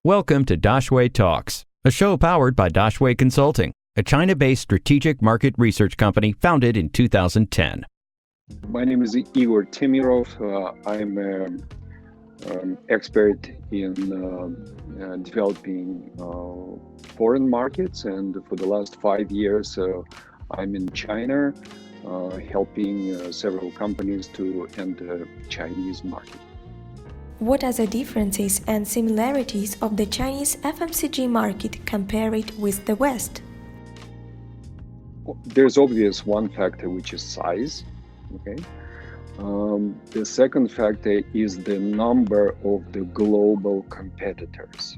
Welcome to Daxue Talks, a show powered by Daxue Consulting, a China-based strategic market research company founded in 2010. My name is Igor Temirov. I'm an expert in developing foreign markets, and for the last 5 years, I'm in China, helping several companies to enter Chinese market. What are the differences and similarities of the Chinese FMCG market compared with the West? There's obvious one factor, which is size. Okay. The second factor is the number of the global competitors.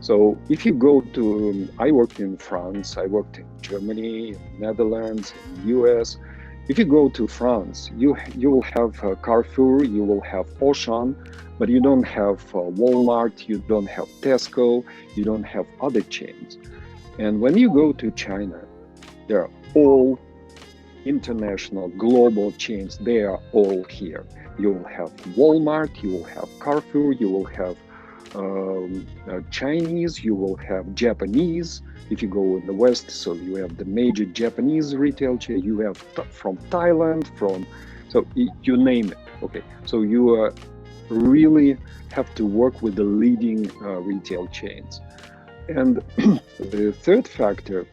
So if you go to, I worked in France, I worked in Germany, in Netherlands, in US. If you go to France, you will have Carrefour, you will have Auchan, but you don't have Walmart, you don't have Tesco, you don't have other chains. And when you go to China, they are all international, global chains. They are all here. You will have Walmart, you will have Carrefour, you will have Chinese, you will have Japanese. If you go in the West, so you have the major Japanese retail chain, you have from Thailand, so you name it. Okay, so you really have to work with the leading retail chains. And the third factor,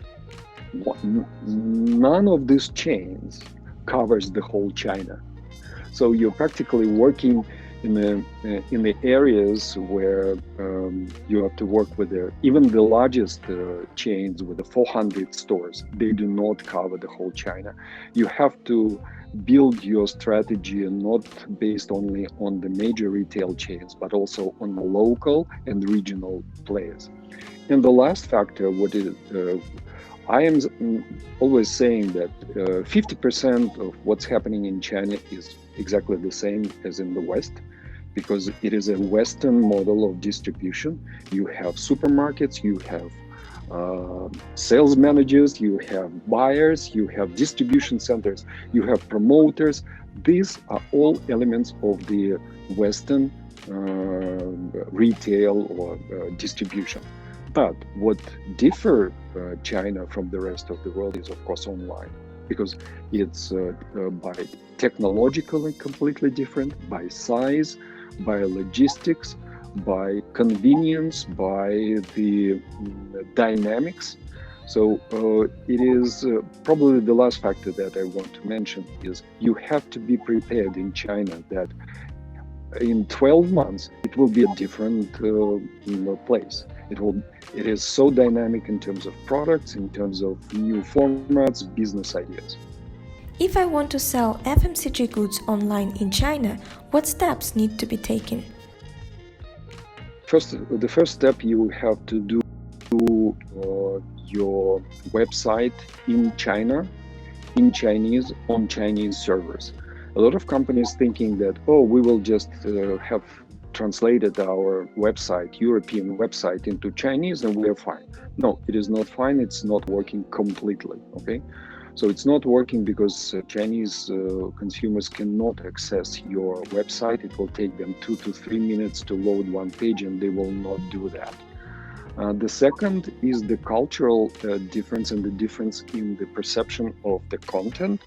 none of these chains covers the whole China. So you're practically working in the areas where you have to work with even the largest chains with the 400 stores. They do not cover the whole China. You have to build your strategy not based only on the major retail chains, but also on the local and regional players. And the last factor, I am always saying that 50% of what's happening in China is exactly the same as in the West, because it is a Western model of distribution. You have supermarkets, you have sales managers, you have buyers, you have distribution centers, you have promoters. These are all elements of the Western retail or distribution. But what differs China from the rest of the world is, of course, online, because it's by technologically completely different, by size, by logistics, by convenience, by the dynamics. So it is probably the last factor that I want to mention is you have to be prepared in China that in 12 months, it will be a different place. It is so dynamic in terms of products, in terms of new formats, business ideas. If I want to sell FMCG goods online in China, what steps need to be taken? The first step, you have to do your website in China, in Chinese, on Chinese servers. A lot of companies thinking that, we will just have translated our website, European website, into Chinese and we are fine. No, it is not fine. It's not working completely. Okay, so it's not working because Chinese consumers cannot access your website. It will take them 2 to 3 minutes to load one page, and they will not do that. The second is the cultural difference and the difference in the perception of the content.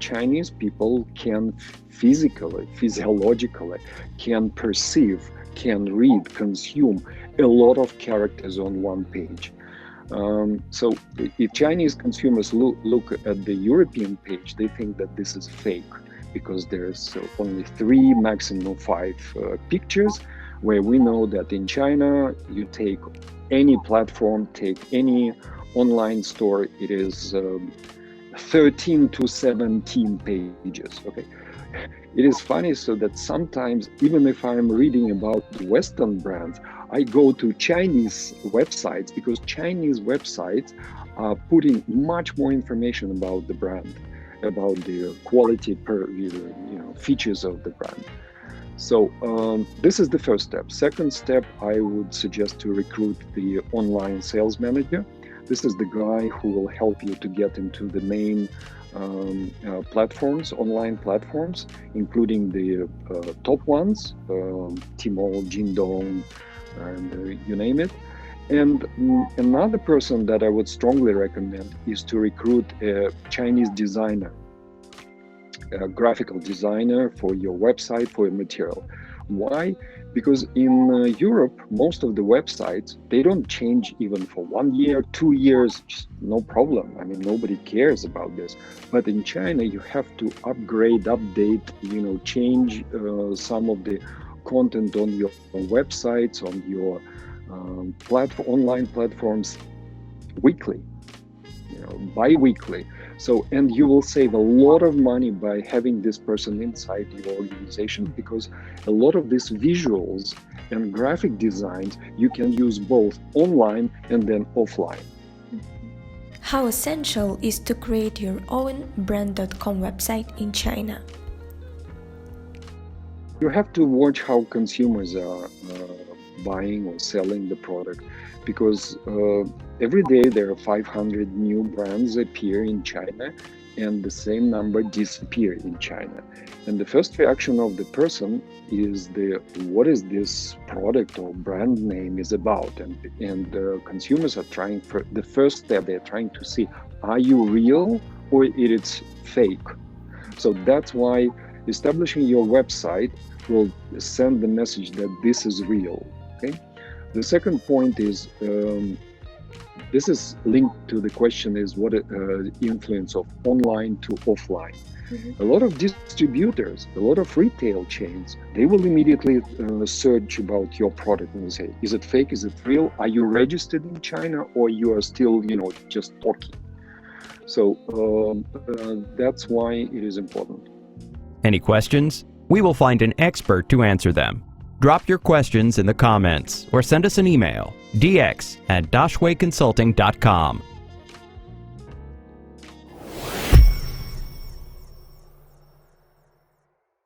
Chinese people can physiologically can perceive, can read, consume a lot of characters on one page. So if Chinese consumers look at the European page, they think that this is fake because there's only 3, maximum 5 pictures, where we know that in China, you take any platform, take any online store, it is 13 to 17 pages. Okay, it is funny, so that sometimes, even if I'm reading about Western brands, I go to Chinese websites because Chinese websites are putting much more information about the brand, about the quality features of the brand. So this is the first step. Second step, I would suggest to recruit the online sales manager. This is the guy who will help you to get into the main platforms, online platforms, including the top ones, Tmall, Jingdong, and you name it. And another person that I would strongly recommend is to recruit a Chinese designer, a graphical designer for your website, for your material. Why? Because in Europe, most of the websites, they don't change even for 1 year, 2 years, no problem. I mean, nobody cares about this. But in China, you have to upgrade, update, change some of the content on your websites, on your online platforms weekly, bi-weekly. So, and you will save a lot of money by having this person inside your organization, because a lot of these visuals and graphic designs you can use both online and then offline. How essential is to create your own brand.com website in China? You have to watch how consumers are buying or selling the product, because every day there are 500 new brands appear in China and the same number disappear in China. And the first reaction of the person is what is this product or brand name is about? And consumers are trying, for the first step, they're trying to see, are you real or it is fake? So that's why establishing your website will send the message that this is real. Okay. The second point is, this is linked to the question is what influence of online to offline. Mm-hmm. A lot of distributors, a lot of retail chains, they will immediately search about your product and say, is it fake? Is it real? Are you registered in China, or you are still, just talking? So that's why it is important. Any questions? We will find an expert to answer them. Drop your questions in the comments or send us an email, dx@daxueconsulting.com.